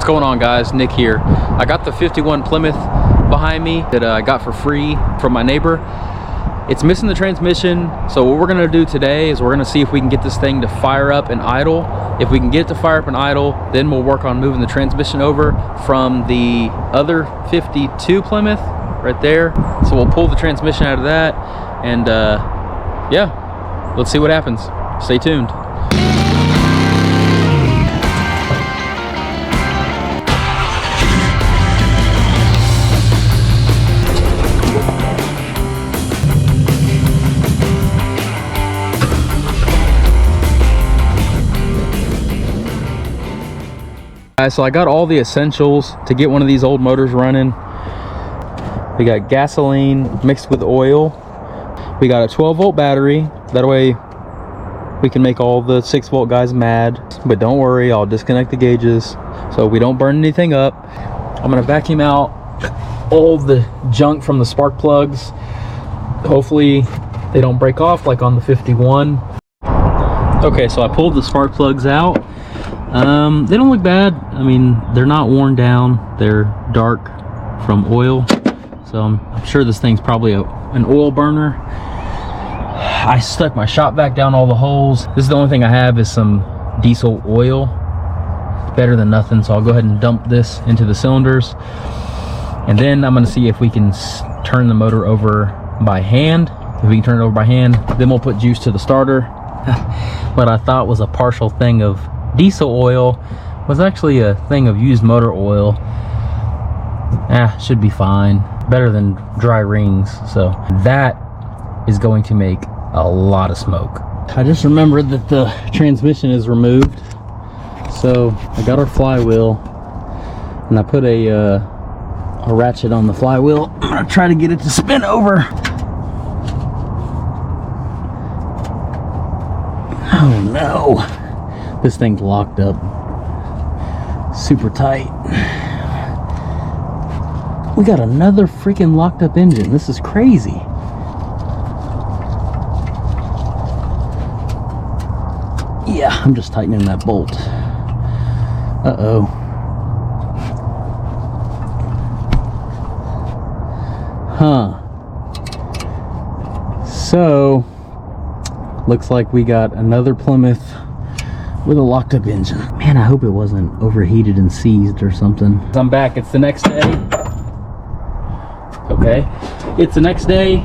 What's going on, guys? Nick here. I got the 51 Plymouth behind me that I got for free from my neighbor. It's missing the transmission, so what we're gonna do today is we're gonna see if we can get this thing to fire up and idle. If we can get it to fire up and idle, then we'll work on moving the transmission over from the other 52 Plymouth right there. So we'll pull the transmission out of that, and yeah, let's see what happens. Stay tuned. So I got all the essentials to get one of these old motors running. We got gasoline mixed with oil. We got a 12-volt battery. That way we can make all the 6-volt guys mad. But don't worry, I'll disconnect the gauges so we don't burn anything up. I'm gonna vacuum out all the junk from the spark plugs. Hopefully they don't break off like on the 51. Okay, so I pulled the spark plugs out. They don't look bad. I mean, they're not worn down. They're dark from oil, so I'm sure this thing's probably an oil burner. I stuck my shop vac down all the holes. This is the only thing I have is some diesel oil. Better than nothing, so I'll go ahead and dump this into the cylinders, and then I'm going to see if we can turn the motor over by hand. If we can turn it over by hand, then we'll put juice to the starter. What I thought was a partial thing of diesel oil was actually a thing of used motor oil. Should be fine. Better than dry rings. So that is going to make a lot of smoke. I just remembered that the transmission is removed, so I got our flywheel and I put a ratchet on the flywheel. I'm gonna try to get it to spin over. Oh no, this thing's locked up super tight. We got another freaking locked up engine. This is crazy. Yeah, I'm just tightening that bolt. Uh-oh. So looks like we got another Plymouth with a locked up engine. Man, I hope it wasn't overheated and seized or something. I'm back. It's the next day. Okay, it's the next day.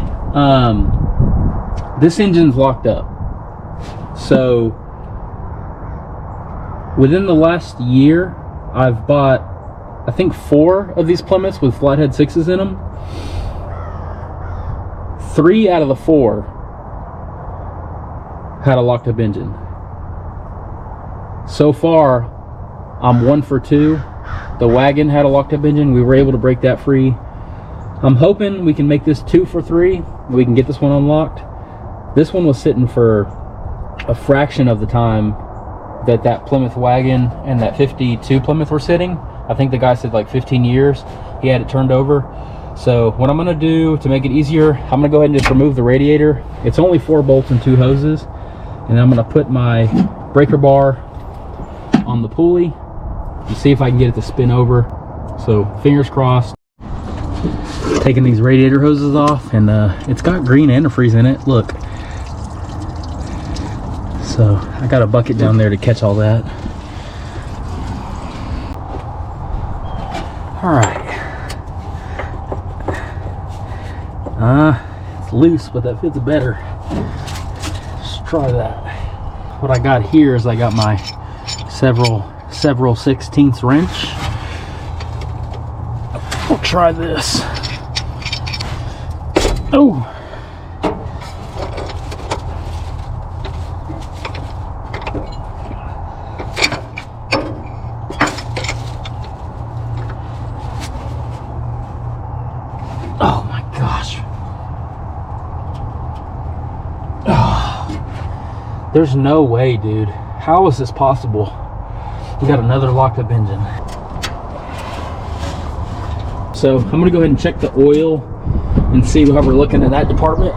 This engine's locked up. So within the last year, I've bought, I think, 4 of these Plymouths with flathead 6s in them. 3 out of the 4 had a locked up engine. So far, I'm 1 for 2. The wagon had a locked up engine. We were able to break that free. I'm hoping we can make this 2 for 3. We can get this one unlocked. This one was sitting for a fraction of the time that Plymouth wagon and that 52 Plymouth were sitting. I think the guy said like 15 years he had it turned over. So what I'm gonna do to make it easier, I'm gonna go ahead and just remove the radiator. It's only 4 bolts and 2 hoses. And I'm gonna put my breaker bar on the pulley and see if I can get it to spin over. So fingers crossed. Taking these radiator hoses off, and it's got green antifreeze in it. Look. So I got a bucket down there to catch all that. All right. It's loose, but that fits better. Let's try that. What I got here is I got my several 16ths wrench. We'll try this. Oh. Oh my gosh. Oh. There's no way, dude. How is this possible? We got another locked up engine. So I'm gonna go ahead and check the oil and see how we're looking in that department.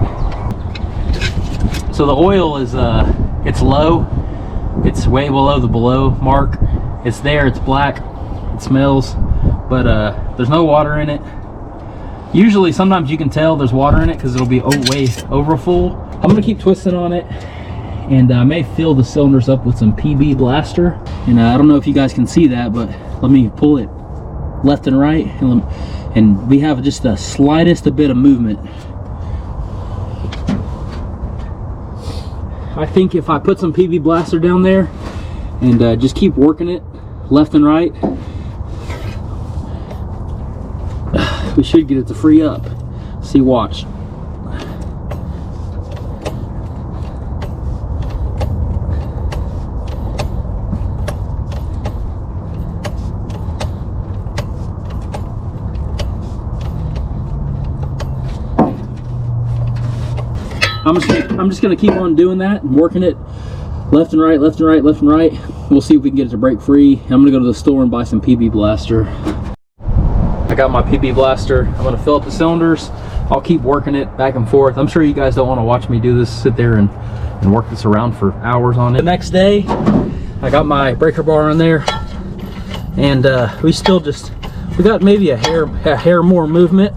So the oil is it's low. It's way below the below mark. It's there, it's black. it smells, but there's no water in it. Usually, sometimes you can tell there's water in it because it'll be way over full. I'm gonna keep twisting on it, and I may fill the cylinders up with some PB Blaster. And I don't know if you guys can see that, but let me pull it left and right, and we have just the slightest bit of movement. I think if I put some PB Blaster down there and just keep working it left and right, we should get it to free up. See, watch. I'm just gonna keep on doing that and working it left and right, left and right, left and right. We'll see if we can get it to break free. I'm gonna go to the store and buy some PB Blaster. I got my PB Blaster. I'm gonna fill up the cylinders. I'll keep working it back and forth. I'm sure you guys don't want to watch me do this, sit there and work this around for hours on it. The next day, I got my breaker bar on there, and we got maybe a hair more movement,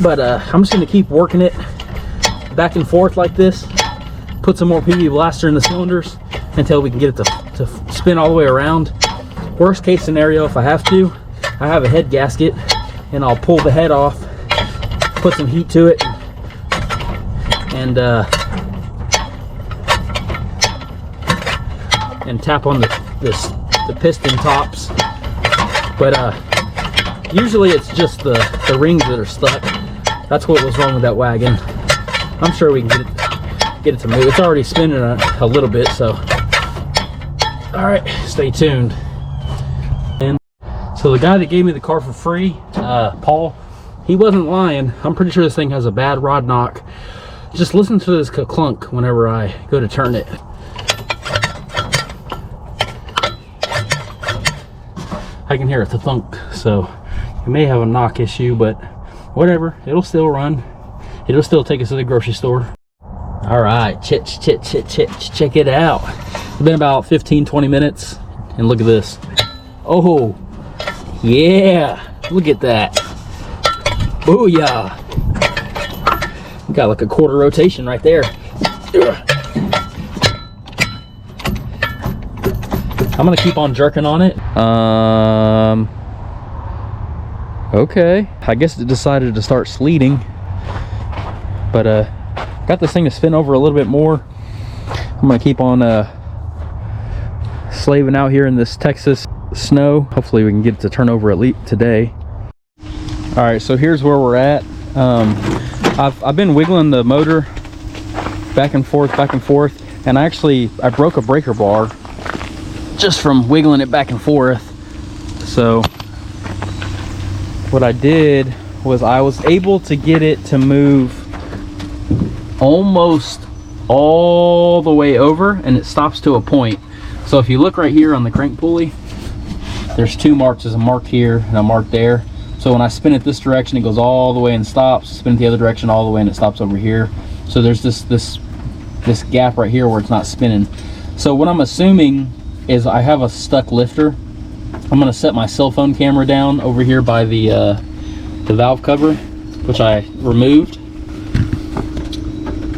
but I'm just gonna keep working it back and forth like this. Put some more PB Blaster in the cylinders until we can get it to spin all the way around. Worst case scenario, if I have to, I have a head gasket, and I'll pull the head off, put some heat to it, and tap on the piston tops. But usually it's just the rings that are stuck. That's what was wrong with that wagon. I'm sure we can get it to move. It's already spinning a little bit, so all right, stay tuned. And so the guy that gave me the car for free, Paul, he wasn't lying. I'm pretty sure this thing has a bad rod knock. Just listen to this clunk whenever I go to turn it. I can hear it thunk, so it may have a knock issue, but whatever, it'll still run. It'll still take us to the grocery store. All right, check it out. It's been about 15-20 minutes, and look at this. Oh yeah, look at that. Booyah. Got like a quarter rotation right there. I'm gonna keep on jerking on it. Okay, I guess it decided to start sleeting, but got this thing to spin over a little bit more. I'm gonna keep on slaving out here in this Texas snow. Hopefully we can get it to turn over at least today. All right, so here's where we're at. I've been wiggling the motor back and forth, and I broke a breaker bar just from wiggling it back and forth. So what I did was I was able to get it to move almost all the way over, and it stops to a point. So if you look right here on the crank pulley, there's two marks. There's a mark here and a mark there. So when I spin it this direction, it goes all the way and stops. Spin it the other direction all the way, and it stops over here. So there's this gap right here where it's not spinning. So what I'm assuming is I have a stuck lifter. I'm gonna set my cell phone camera down over here by the valve cover, which I removed,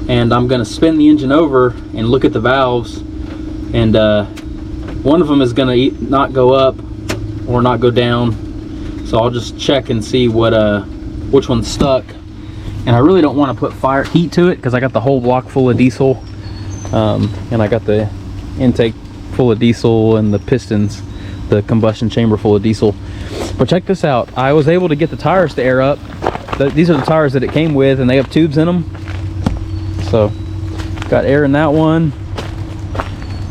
and I'm gonna spin the engine over and look at the valves, and one of them is gonna not go up or not go down. So I'll just check and see which one's stuck. And I really don't want to put heat to it because I got the whole block full of diesel, and I got the intake full of diesel and the pistons, the combustion chamber full of diesel. But check this out, I was able to get the tires to air up. These are the tires that it came with, and they have tubes in them. So got air in that one.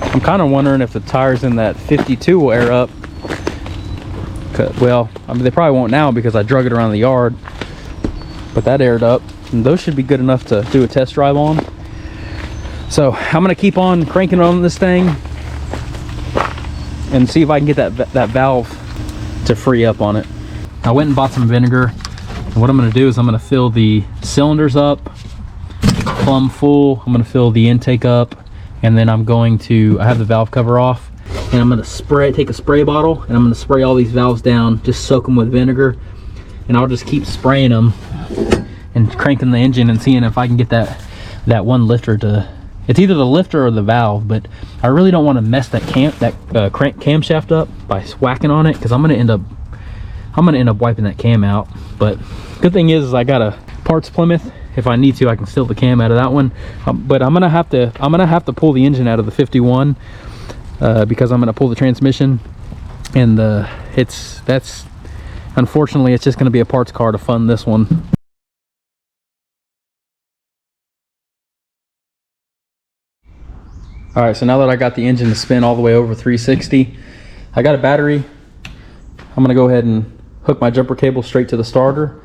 I'm kind of wondering if the tires in that 52 will air up. Well, I mean, they probably won't now because I drug it around the yard, but that aired up, and those should be good enough to do a test drive on. So I'm gonna keep on cranking on this thing and see if I can get that valve to free up on it. I went and bought some vinegar, and what I'm gonna do is I'm gonna fill the cylinders up plumb full. I'm gonna fill the intake up And then I'm going to, I have the valve cover off, and I'm gonna take a spray bottle, and I'm gonna spray all these valves down, just soak them with vinegar, and I'll just keep spraying them and cranking the engine and seeing if I can get that one lifter to, it's either the lifter or the valve, but I really don't want to mess that crank camshaft up by whacking on it, because I'm gonna end up wiping that cam out. But good thing is I got a parts Plymouth. If I need to, I can steal the cam out of that one. But I'm gonna have to pull the engine out of the 51 because I'm gonna pull the transmission, and that's unfortunately it's just gonna be a parts car to fund this one. All right, so now that I got the engine to spin all the way over 360, I got a battery. I'm gonna go ahead and hook my jumper cable straight to the starter.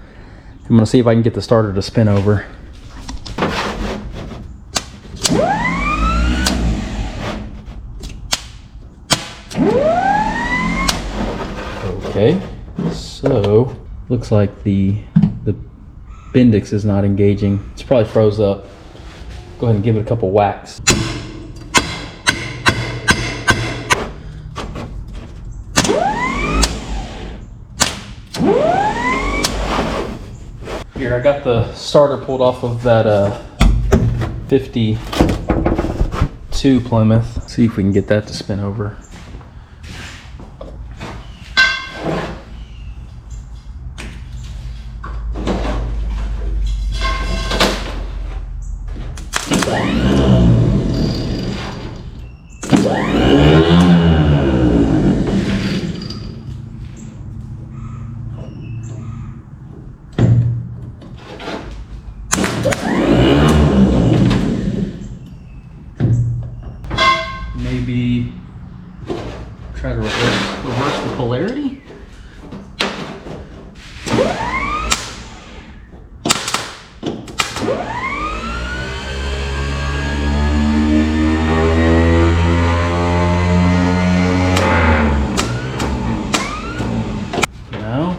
I'm gonna see if I can get the starter to spin over. Okay, so looks like the Bendix is not engaging. It's probably froze up. Go ahead and give it a couple whacks. Here, I got the starter pulled off of that 52 Plymouth. Let's see if we can get that to spin over. Maybe try to reverse the polarity. No.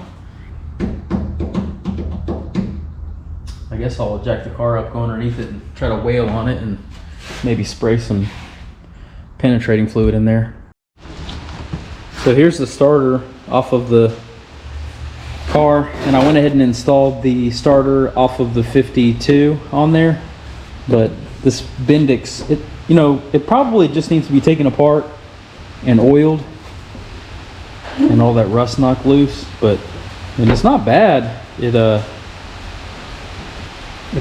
I guess I'll jack the car up, go underneath it, and try to wail on it, and maybe spray some penetrating fluid in there. So here's the starter off of the car, and I went ahead and installed the starter off of the 52 on there. But this Bendix, it probably just needs to be taken apart and oiled and all that rust knocked loose. But it's not bad. It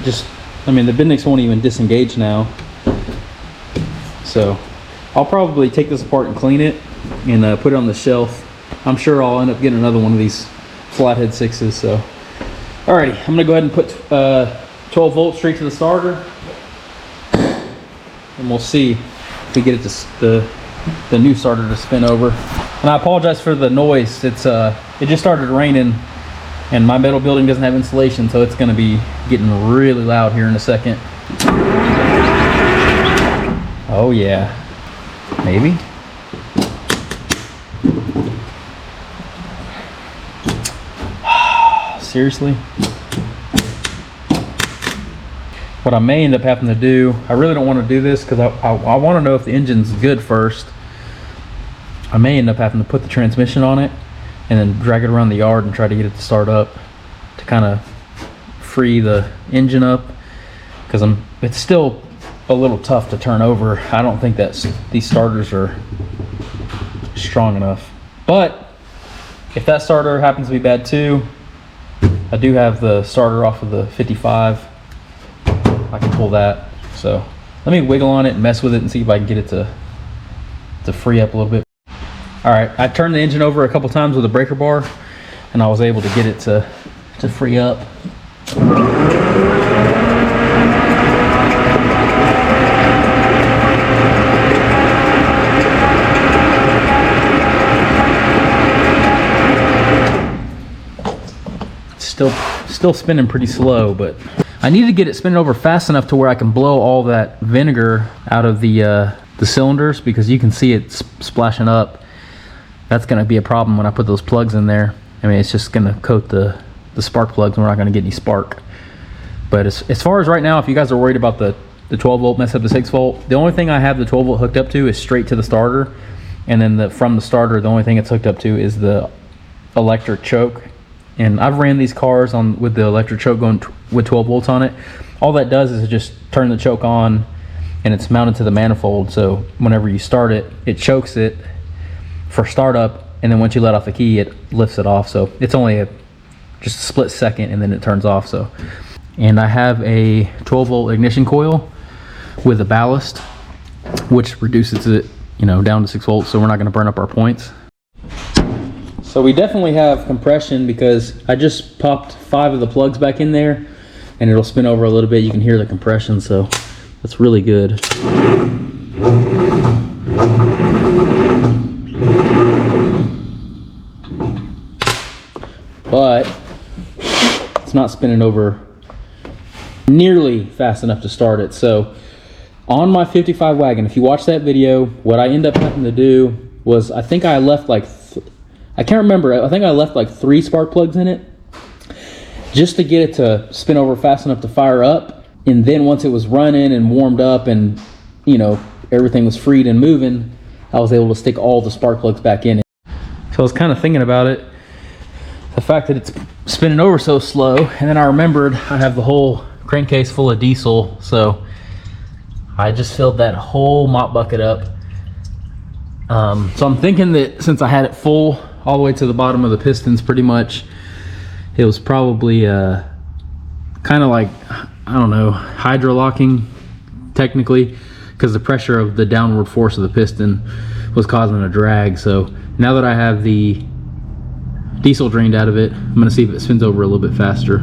just, the Bendix won't even disengage now. So I'll probably take this apart and clean it and put it on the shelf. I'm sure I'll end up getting another one of these flathead 6s. So, alrighty, I'm gonna go ahead and put 12 volts straight to the starter, and we'll see if we get it to the new starter to spin over. And I apologize for the noise. It just started raining, and my metal building doesn't have insulation, so it's gonna be getting really loud here in a second. Oh yeah. Maybe. Seriously? What I may end up having to do, I really don't want to do this because I want to know if the engine's good first. I may end up having to put the transmission on it and then drag it around the yard and try to get it to start up to kind of free the engine up, because it's still a little tough to turn over. I don't think that these starters are strong enough. But if that starter happens to be bad too, I do have the starter off of the 55. I can pull that. So let me wiggle on it and mess with it and see if I can get it to free up a little bit. All right, I turned the engine over a couple times with a breaker bar, and I was able to get it to free up. Still spinning pretty slow, but I need to get it spinning over fast enough to where I can blow all that vinegar out of the cylinders, because you can see it splashing up. That's going to be a problem when I put those plugs in there. It's just going to coat the spark plugs, and we're not going to get any spark. But as far as right now, if you guys are worried about the the 12 volt mess up the 6 volt. The only thing I have the 12 volt hooked up to is straight to the starter, and then from the starter, the only thing it's hooked up to is the electric choke. And I've ran these cars on with the electric choke going with 12 volts on it. All that does is it just turn the choke on, and it's mounted to the manifold. So whenever you start it, it chokes it for startup, and then once you let off the key, it lifts it off. So it's only just a split second, and then it turns off. So, and I have a 12 volt ignition coil with a ballast, which reduces it, you know, down to 6 volts. So we're not going to burn up our points. So we definitely have compression because I just popped 5 of the plugs back in there, and it'll spin over a little bit. You can hear the compression, so that's really good. But it's not spinning over nearly fast enough to start it. So on my 55 wagon, if you watch that video, what I end up having to do was, I think I left like, I can't remember, I think I left like 3 spark plugs in it just to get it to spin over fast enough to fire up. And then once it was running and warmed up and, you know, everything was freed and moving, I was able to stick all the spark plugs back in it. So I was kind of thinking about it, the fact that it's spinning over so slow, and then I remembered I have the whole crankcase full of diesel, so I just filled that whole mop bucket up. So I'm thinking that since I had it full all the way to the bottom of the pistons pretty much, it was probably kind of like, I don't know, hydrolocking technically, because the pressure of the downward force of the piston was causing a drag. So now that I have the diesel drained out of it, I'm going to see if it spins over a little bit faster.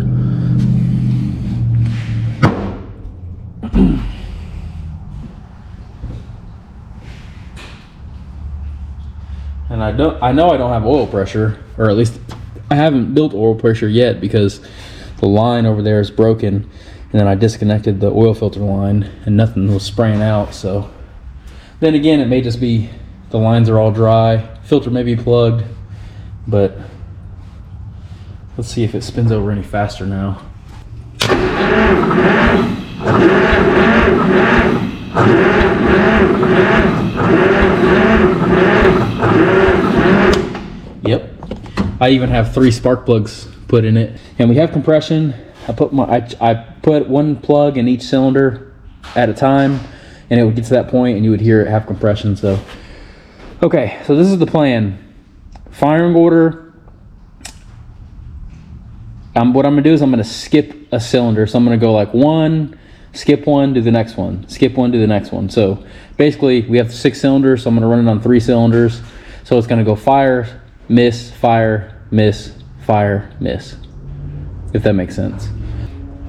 And I know I don't have oil pressure, or at least I haven't built oil pressure yet, because the line over there is broken, and then I disconnected the oil filter line and nothing was spraying out. So then again, it may just be the lines are all dry, filter may be plugged, but let's see if it spins over any faster now. Yep, I even have 3 spark plugs put in it, and we have compression. I put one plug in each cylinder at a time, and it would get to that point and you would hear it have compression. So okay, so this is the plan. Firing order, what I'm gonna do is I'm gonna skip a cylinder. So I'm gonna go like 1, skip 1, do the next one, skip 1, do the next one. So basically we have 6 cylinders, so I'm gonna run it on 3 cylinders. So it's gonna go fire, miss, fire, miss, fire, miss, if that makes sense.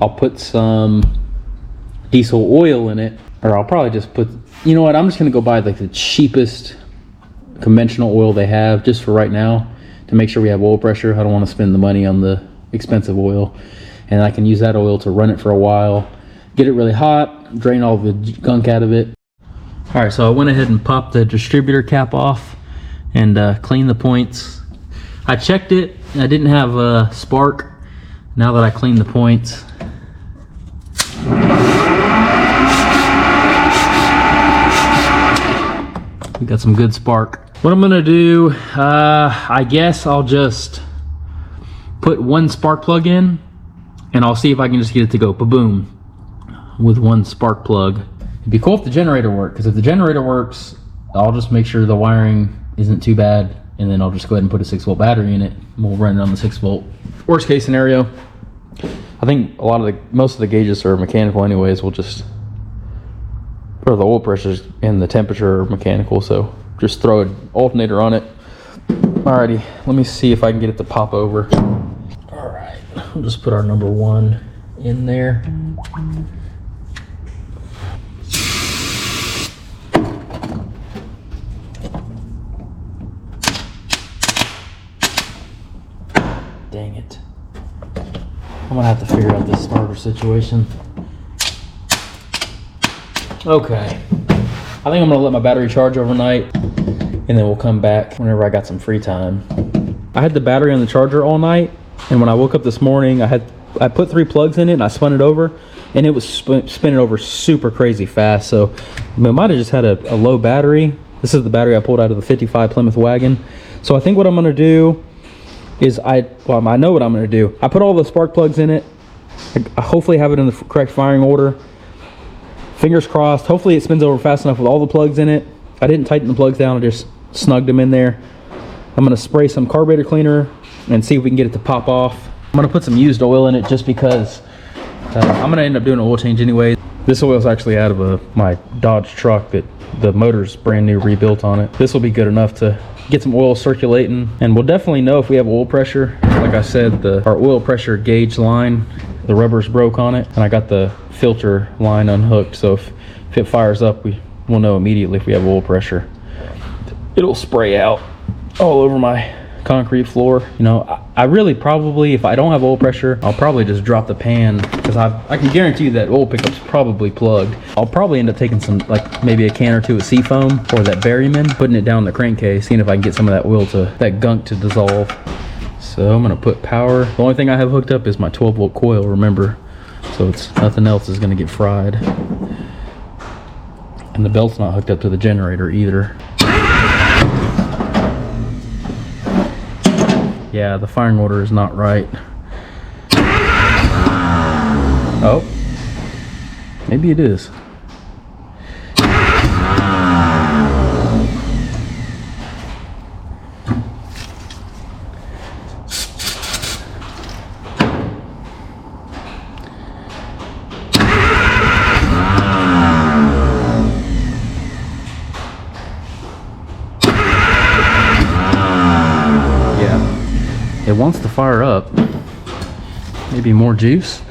I'll put some diesel oil in it, or I'll probably just put, you know what, I'm just gonna go buy like the cheapest conventional oil they have just for right now to make sure we have oil pressure. I don't want to spend the money on the expensive oil, and I can use that oil to run it for a while, get it really hot, drain all the gunk out of it. All right, so I went ahead and popped the distributor cap off and cleaned the points. I checked it, I didn't have a spark. Now that I cleaned the points, we got some good spark. What I'm gonna do, I guess I'll just put 1 spark plug in, and I'll see if I can just get it to go ba-boom with 1 spark plug. It'd be cool if the generator worked, because if the generator works, I'll just make sure the wiring isn't too bad, and then I'll just go ahead and put a 6 volt battery in it, and we'll run it on the 6 volt. Worst case scenario, I think most of the gauges are mechanical anyways. We'll just, or the oil pressures and the temperature are mechanical, so just throw an alternator on it. Alrighty, let me see if I can get it to pop over. Alright, we'll just put our number 1 in there. Dang it. I'm gonna have to figure out this starter situation. Okay, I think I'm gonna let my battery charge overnight, and then we'll come back whenever I got some free time. I had the battery on the charger all night, and when I woke up this morning, I put 3 plugs in it and I spun it over, and it was spinning over super crazy fast. So I might have just had a low battery. This is the battery I pulled out of the 55 Plymouth wagon. So I think what I'm gonna do is I know what I'm gonna do. I put all the spark plugs in it. I hopefully have it in the correct firing order. Fingers crossed. Hopefully it spins over fast enough with all the plugs in it. I didn't tighten the plugs down, I just snugged them in there. I'm gonna spray some carburetor cleaner and see if we can get it to pop off. I'm gonna put some used oil in it just because I'm gonna end up doing an oil change anyway. This oil is actually out of my Dodge truck that the motor's brand new rebuilt on it. This will be good enough to get some oil circulating, and we'll definitely know if we have oil pressure. Like I said, our oil pressure gauge line, the rubber's broke on it, and I got the filter line unhooked, so if it fires up, we'll know immediately if we have oil pressure. It'll spray out all over my concrete floor. You know, I really probably, if I don't have oil pressure, I'll probably just drop the pan, because I can guarantee you that oil pickup's probably plugged. I'll probably end up taking some, like maybe a can or two of Seafoam or that Berryman, putting it down the crankcase, seeing if I can get some of that oil that gunk to dissolve. So I'm gonna put power. The only thing I have hooked up is my 12-volt coil, remember, so it's nothing else is gonna get fried. And the belt's not hooked up to the generator either. Yeah, the firing order is not right. Oh, maybe it is. It wants to fire up. Maybe more juice.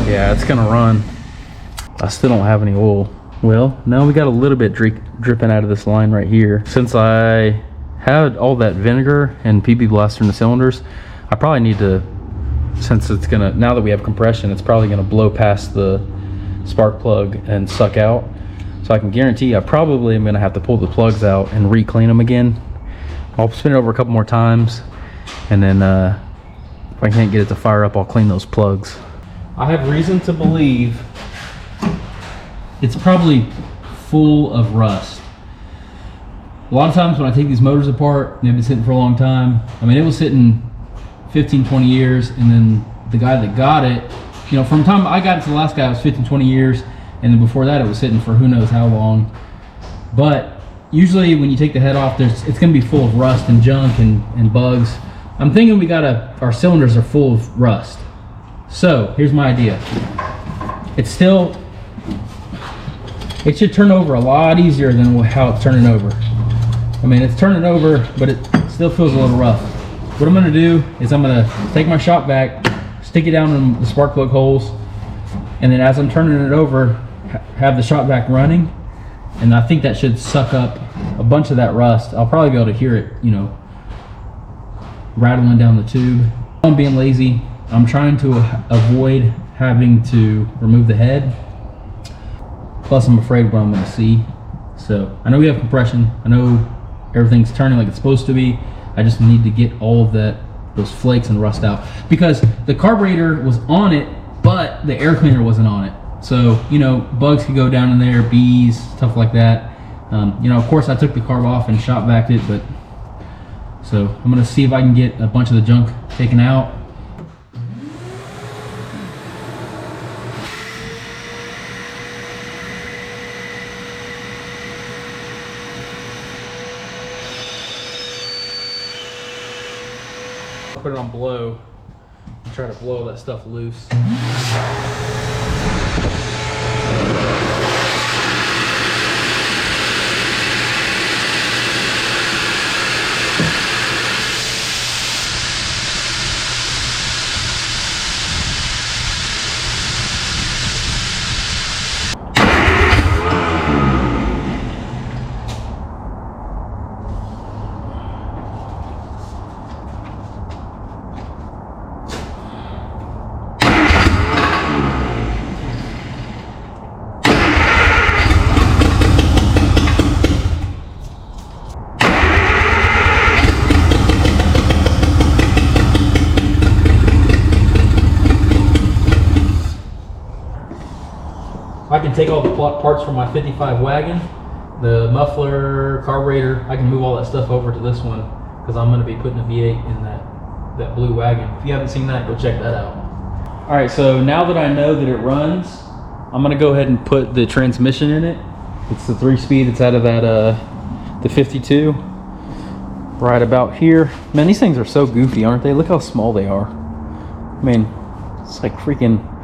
Yeah, it's gonna run. I still don't have any oil. Well, now we got a little bit dripping out of this line right here. Since I had all that vinegar and PB Blaster in the cylinders, I probably need to, since it's gonna, now that we have compression, it's probably gonna blow past the spark plug and suck out. So I can guarantee I probably am gonna have to pull the plugs out and re-clean them again. I'll spin it over a couple more times, and then if I can't get it to fire up, I'll clean those plugs. I have reason to believe it's probably full of rust. A lot of times when I take these motors apart, they've been sitting for a long time. I mean, it was sitting 15, 20 years, and then the guy that got it, you know, from the time I got it to the last guy, it was 15, 20 years, and then before that it was sitting for who knows how long. But usually when you take the head off, it's gonna be full of rust and junk and bugs. I'm thinking our cylinders are full of rust. So here's my idea. It should turn over a lot easier than how it's turning over. I mean, it's turning over, but it still feels a little rough. What I'm gonna do is I'm gonna take my shop vac, stick it down in the spark plug holes, and then as I'm turning it over, have the shop vac running, and I think that should suck up a bunch of that rust. I'll probably be able to hear it, you know, rattling down the tube. I'm being lazy. I'm trying to avoid having to remove the head. Plus, I'm afraid what I'm going to see. So I know we have compression. I know everything's turning like it's supposed to be. I just need to get all of those flakes and rust out, because the carburetor was on it, but the air cleaner wasn't on it. So, you know, bugs could go down in there, bees, stuff like that. You know, of course, I took the carb off and shop vac it, but so I'm going to see if I can get a bunch of the junk taken out. Put it on blow and try to blow that stuff loose. I can take all the parts from my 55 wagon, the muffler, carburetor. I can move all that stuff over to this one because I'm going to be putting a V8 in that blue wagon. If you haven't seen that, go check that out. All right, so now that I know that it runs, I'm going to go ahead and put the transmission in it. It's the 3-speed. It's out of that the 52. Right about here. Man, these things are so goofy, aren't they? Look how small they are. I mean, it's like freaking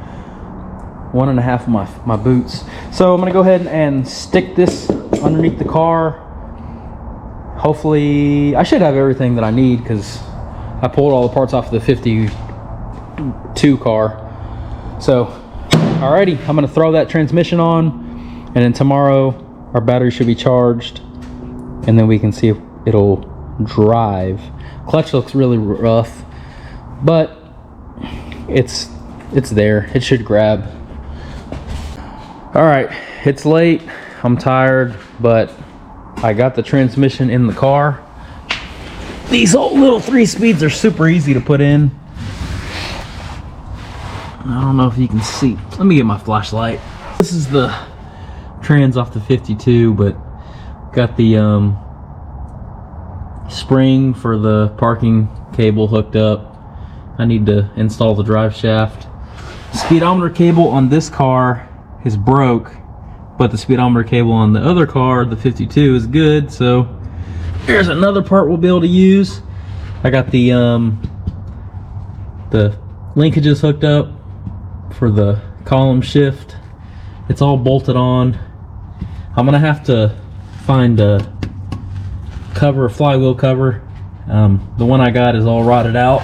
1.5 of my boots. So I'm gonna go ahead and stick this underneath the car. Hopefully, I should have everything that I need because I pulled all the parts off the 52 car. So, alrighty, I'm gonna throw that transmission on, and then tomorrow our battery should be charged, and then we can see if it'll drive. Clutch looks really rough, but it's there. It should grab. All right, it's late. I'm tired, but I got the transmission in the car. These old little 3-speeds are super easy to put in. I don't know if you can see. Let me get my flashlight. This is the trans off the 52, but got the spring for the parking cable hooked up. I need to install the drive shaft. Speedometer cable on this car is broke, but the speedometer cable on the other car, the 52, is good. So here's another part we'll be able to use. I got the linkages hooked up for the column shift. It's all bolted on. I'm gonna have to find a cover, a flywheel cover. The one I got is all rotted out.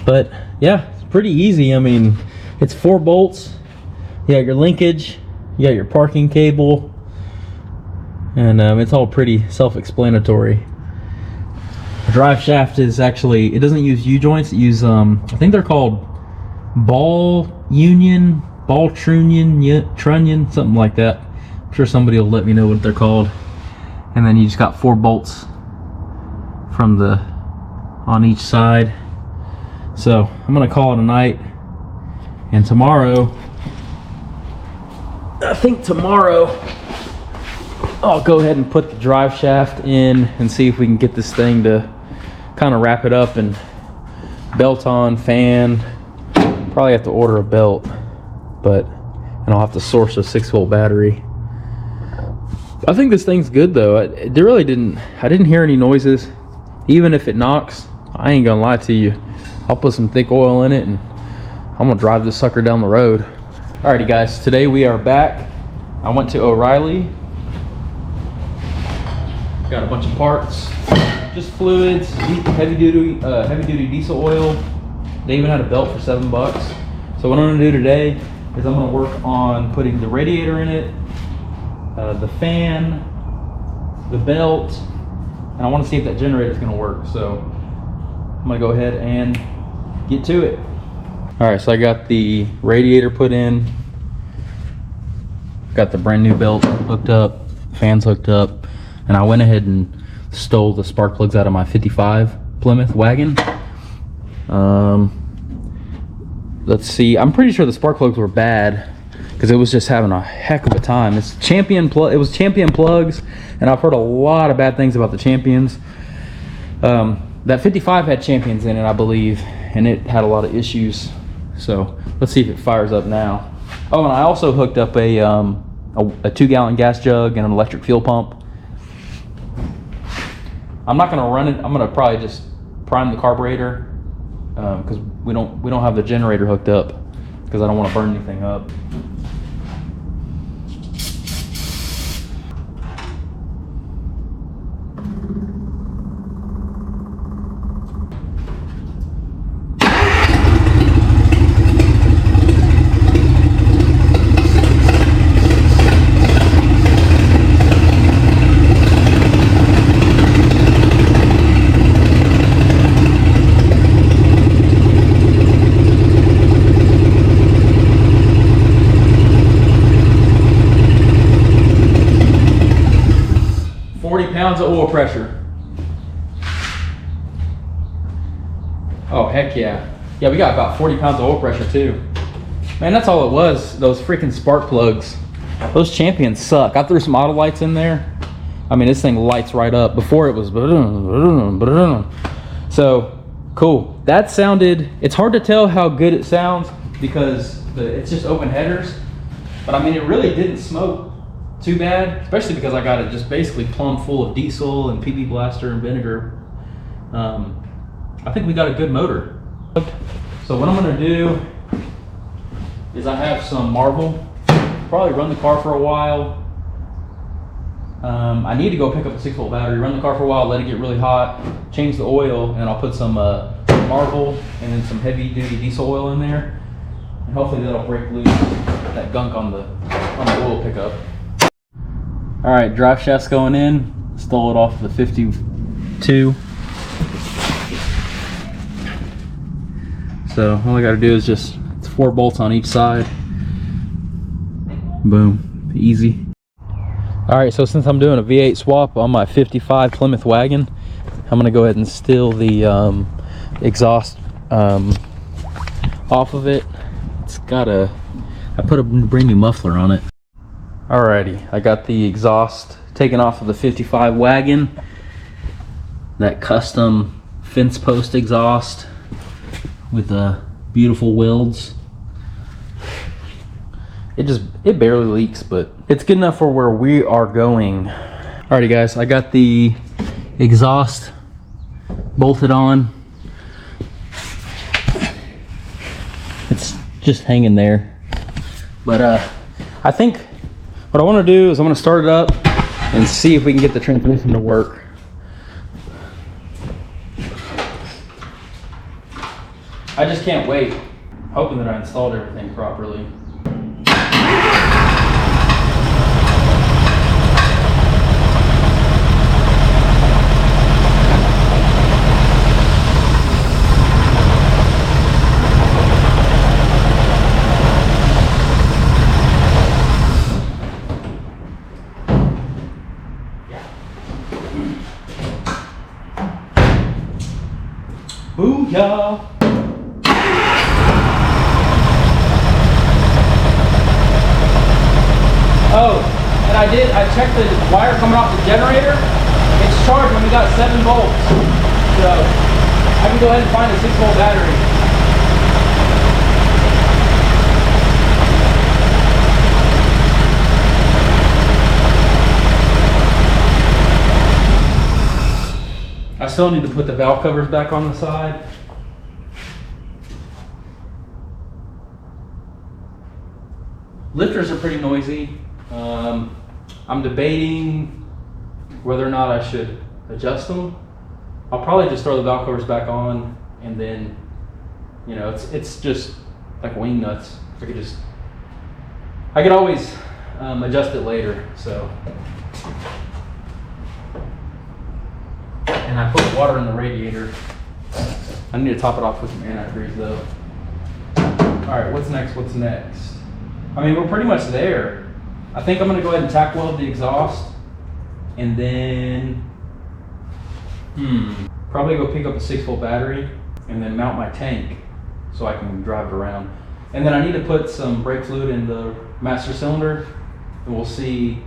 But yeah, it's pretty easy. I mean, it's 4 bolts. You got your linkage, you got your parking cable, and it's all pretty self-explanatory. The drive shaft is actually, it doesn't use U-joints. It uses, I think they're called ball trunnion, something like that. I'm sure somebody will let me know what they're called. And then you just got 4 bolts from on each side. So I'm gonna call it a night, and tomorrow, I think tomorrow I'll go ahead and put the drive shaft in and see if we can get this thing to kind of wrap it up and belt on, fan. Probably have to order a belt, and I'll have to source a 6-volt battery. I think this thing's good though. I didn't hear any noises. Even if it knocks, I ain't gonna lie to you, I'll put some thick oil in it and I'm gonna drive this sucker down the road. Alrighty guys, today we are back. I went to O'Reilly, got a bunch of parts, just fluids, heavy duty diesel oil. They even had a belt for $7. So what I'm gonna do today is I'm gonna work on putting the radiator in it, the fan, the belt, and I want to see if that generator is going to work. So I'm going to go ahead and get to it. All right, so I got the radiator put in, got the brand new belt hooked up, fans hooked up, and I went ahead and stole the spark plugs out of my 55 Plymouth wagon. Let's see, I'm pretty sure the spark plugs were bad because it was just having a heck of a time. It was Champion plugs, and I've heard a lot of bad things about the Champions. That 55 had Champions in it, I believe, and it had a lot of issues. So let's see if it fires up now. Oh, and I also hooked up a 2-gallon gas jug and an electric fuel pump. I'm not gonna run it. I'm gonna probably just prime the carburetor because we don't have the generator hooked up because I don't want to burn anything up. Pounds of oil pressure. Oh heck yeah. Yeah, we got about 40 pounds of oil pressure too. Man, that's all it was. Those freaking spark plugs. Those Champions suck. I threw some auto lights in there. I mean, this thing lights right up. Before it was... So, cool. That sounded... It's hard to tell how good it sounds because it's just open headers. But I mean, it really didn't smoke too bad, especially because I got it just basically plumb full of diesel and PB Blaster and vinegar. I think we got a good motor. So what I'm gonna do is I have some Marvel, probably run the car for a while. I need to go pick up a 6-volt battery, run the car for a while, let it get really hot, change the oil, and I'll put some Marvel and then some heavy duty diesel oil in there. And hopefully that'll break loose that gunk on the oil pickup. All right, drive shaft's going in. Stole it off the 52. So all I gotta do is it's 4 bolts on each side. Boom, easy. All right, so since I'm doing a V8 swap on my 55 Plymouth wagon, I'm gonna go ahead and steal the exhaust off of it. It's got I put a brand new muffler on it. Alrighty, I got the exhaust taken off of the 55 wagon. That custom fence post exhaust with beautiful welds. It barely leaks, but it's good enough for where we are going. Alrighty guys, I got the exhaust bolted on. It's just hanging there. But I think what I want to do is I'm going to start it up and see if we can get the transmission to work. I just can't wait, hoping that I installed everything properly. Booyah! Oh, and I checked the wire coming off the generator. It's charged when we got 7 volts. So I can go ahead and find a 6-volt battery. I still need to put the valve covers back on the side. Lifters are pretty noisy. I'm debating whether or not I should adjust them. I'll probably just throw the valve covers back on, and then, you know, it's just like wing nuts. I could always adjust it later. So. And I put water in the radiator. I need to top it off with some antifreeze though. All right, what's next? I mean, we're pretty much there. I think I'm gonna go ahead and tack weld the exhaust, and then probably go pick up a 6-volt battery and then mount my tank so I can drive it around. And then I need to put some brake fluid in the master cylinder, and we'll see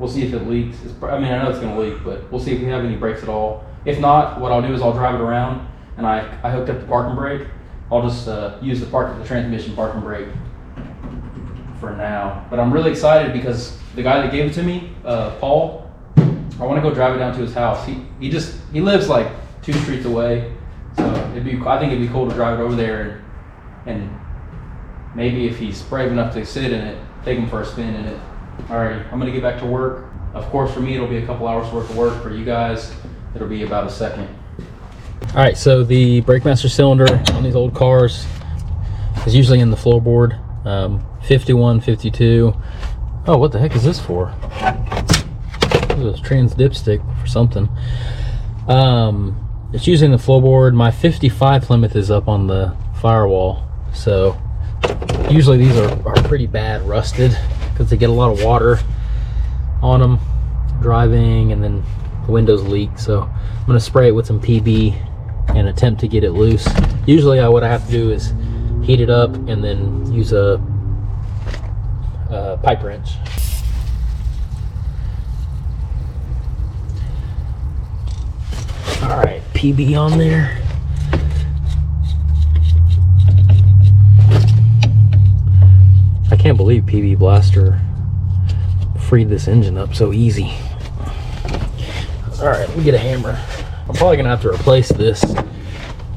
if it leaks. I mean, I know it's gonna leak, but we'll see if we have any brakes at all. If not, what I'll do is I'll drive it around, and I hooked up the parking brake. I'll just use the transmission parking brake for now. But I'm really excited because the guy that gave it to me, Paul, I want to go drive it down to his house. He lives like 2 streets away, so I think it'd be cool to drive it over there, and maybe if he's brave enough to sit in it, take him for a spin in it. Alright, I'm gonna get back to work. Of course, for me, it'll be a couple hours worth of work. For you guys, it'll be about a second. Alright, so the brake master cylinder on these old cars is usually in the floorboard. 51, 52. Oh, what the heck is this for? This is a trans dipstick for something. It's usually in the floorboard. My 55 Plymouth is up on the firewall. So usually these are pretty bad rusted, because they get a lot of water on them driving, and then the windows leak. So I'm going to spray it with some PB and attempt to get it loose. Usually what I have to do is heat it up, and then use a pipe wrench. All right, PB on there. I can't believe PB Blaster freed this engine up so easy. All right, let me get a hammer. I'm probably gonna have to replace this.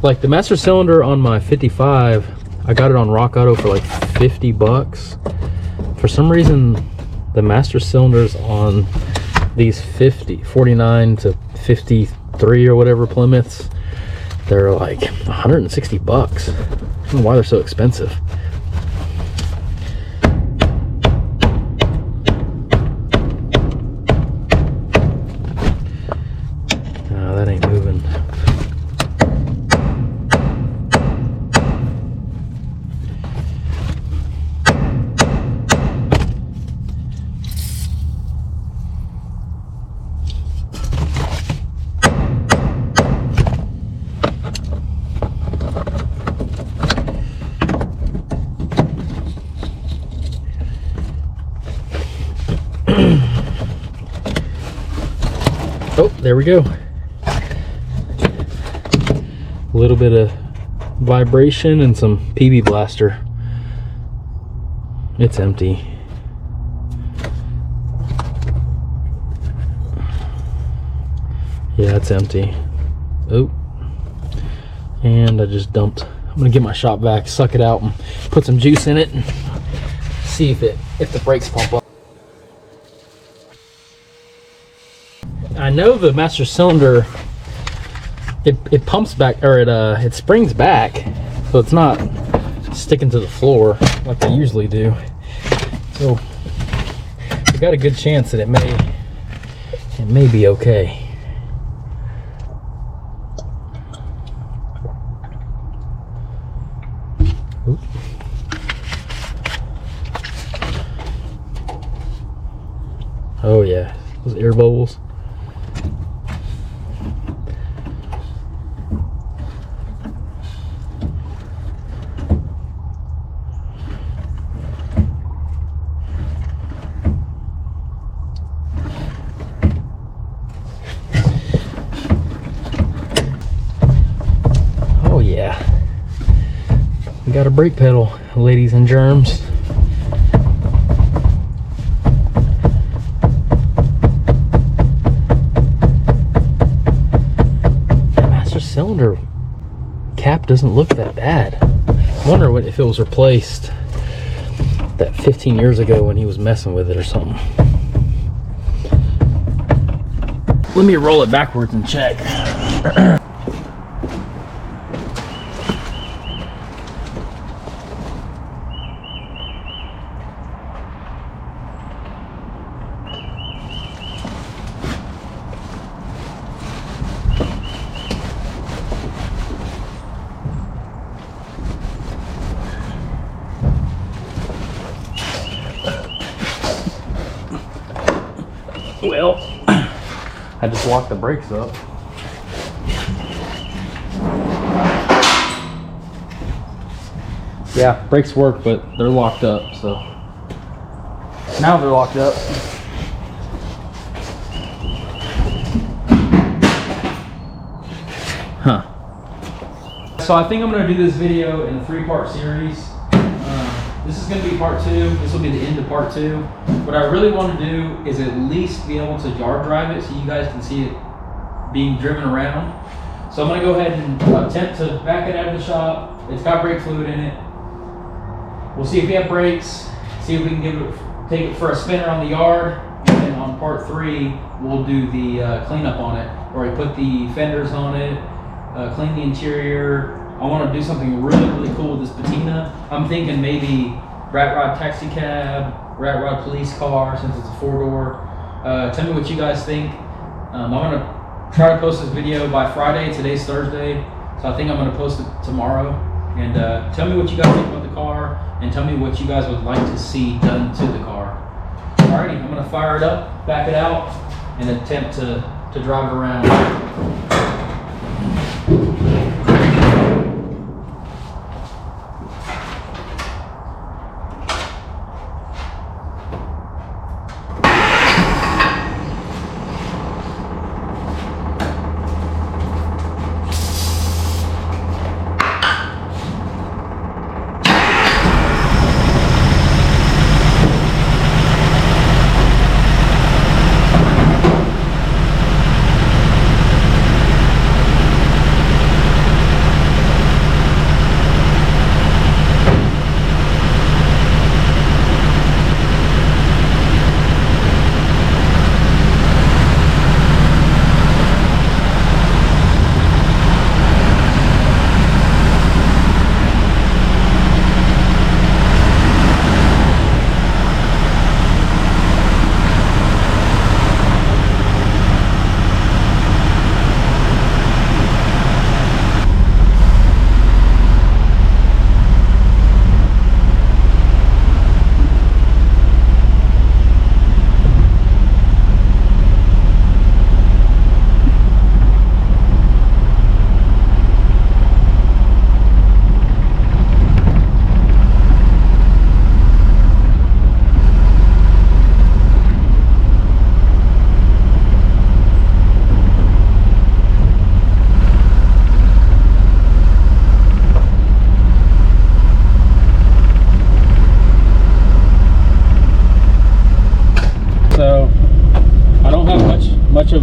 Like the master cylinder on my 55, I got it on Rock Auto for like 50 bucks. For some reason, the master cylinders on these 49 to 53 or whatever Plymouths, they're like 160 bucks. I don't know why they're so expensive. No, that ain't moving. Oh, there we go. A little bit of vibration and some PB Blaster. It's empty. Yeah, it's empty. Oh, and I just dumped. I'm gonna get my shop vac, suck it out, and put some juice in it, and see if the brakes pump up. I know the master cylinder, it pumps back, or it springs back, so it's not sticking to the floor like they usually do. So I got a good chance that it may be okay. Oop. Oh yeah, those air bubbles. Oh yeah, we got a brake pedal, ladies and germs. That master cylinder cap doesn't look that bad. I wonder if it was replaced that 15 years ago when he was messing with it or something. Let me roll it backwards and check. Well, I just locked the brakes up. Yeah, brakes work, but they're locked up, so now they're locked up. Huh. So I think I'm going to do this video in a 3-part series. This is going to be part 2. This will be the end of part 2. What I really want to do is at least be able to yard drive it so you guys can see it being driven around. So I'm going to go ahead and attempt to back it out of the shop. It's got brake fluid in it. We'll see if we have brakes, see if we can take it for a spinner on the yard, and then on part 3 we'll do the cleanup on it, where we put the fenders on it, clean the interior. I want to do something really cool with this patina. I'm thinking maybe rat rod taxi cab, rat rod police car, since it's a 4-door. Tell me what you guys think. I'm going to try to post this video by Friday. Today's Thursday, so I think I'm going to post it tomorrow. And tell me what you guys think about the car, and tell me what you guys would like to see done to the car. Alrighty, I'm going to fire it up, back it out, and attempt to drive it around.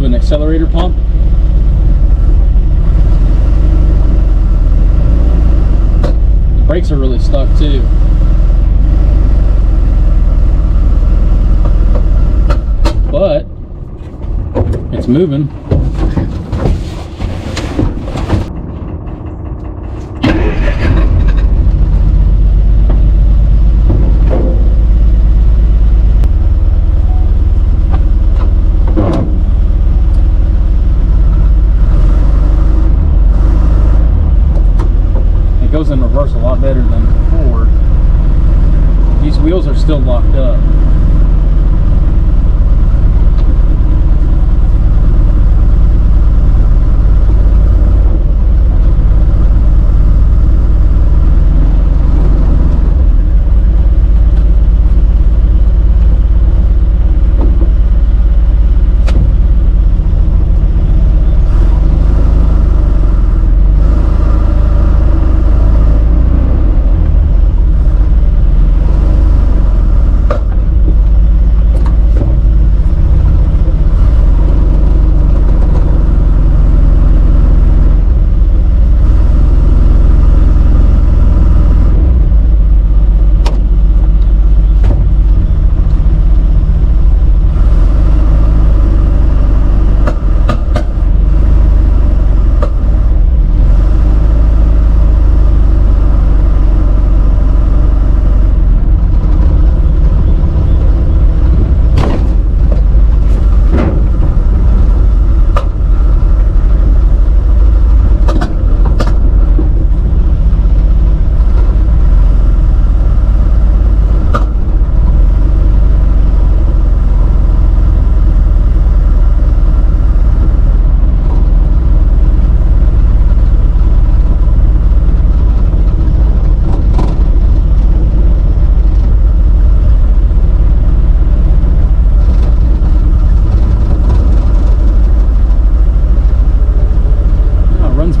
an accelerator pump. The brakes are really stuck too. But it's moving. It goes in reverse a lot better than forward. These wheels are still locked up.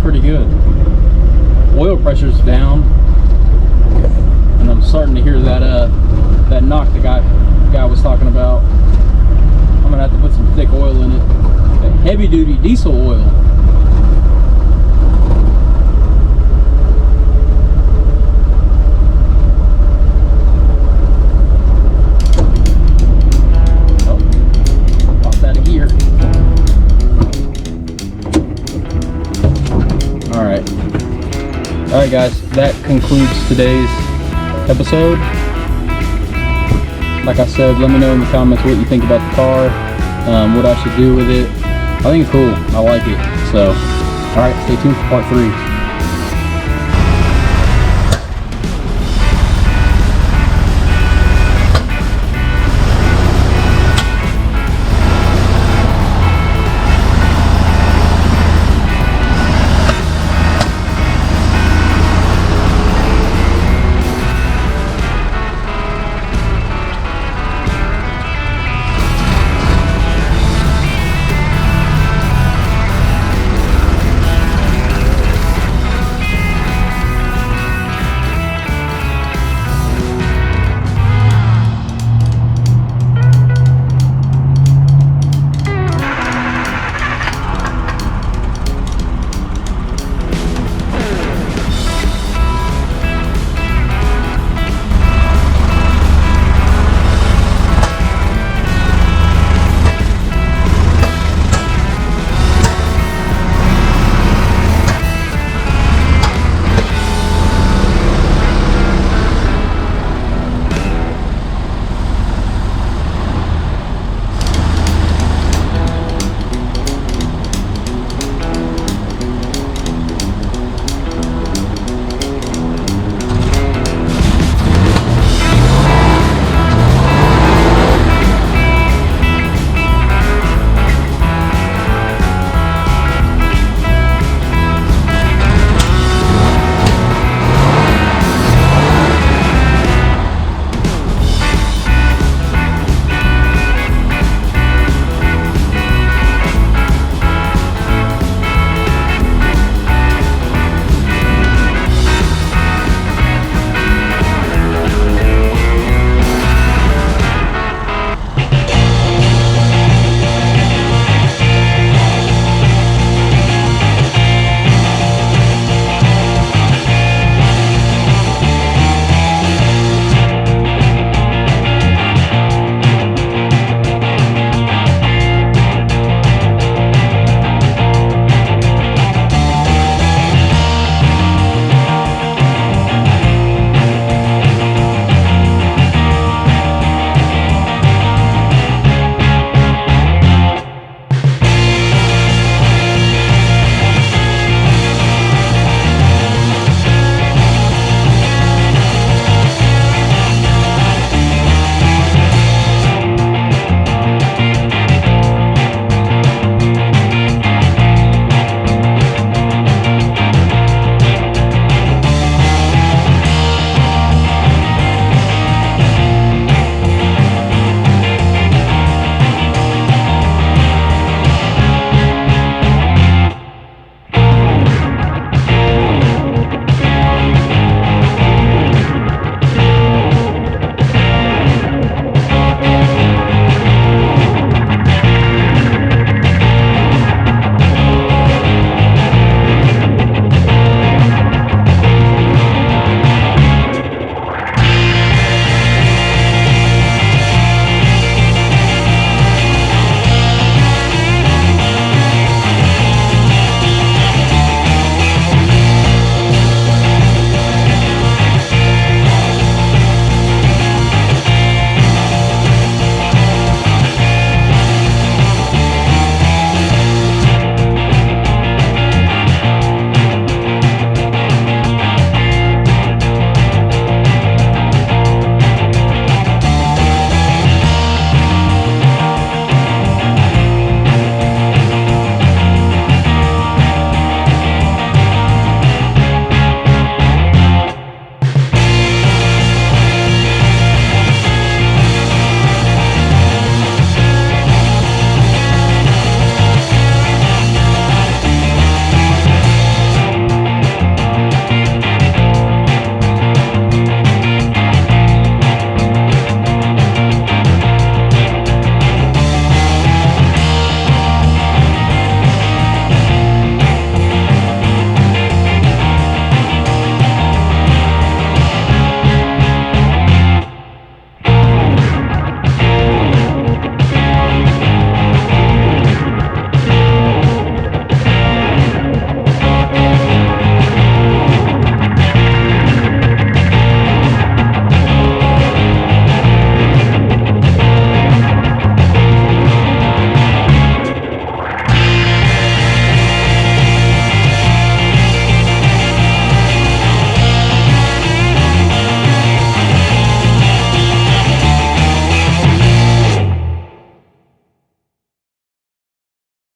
Pretty good. Oil pressure's down, and I'm starting to hear that that knock the guy was talking about. I'm gonna have to put some thick oil in it. Heavy duty diesel oil. Oh, lost that a gear. Alright guys, that concludes today's episode. Like I said, let me know in the comments what you think about the car, what I should do with it. I think it's cool. I like it. So, alright, stay tuned for part 3.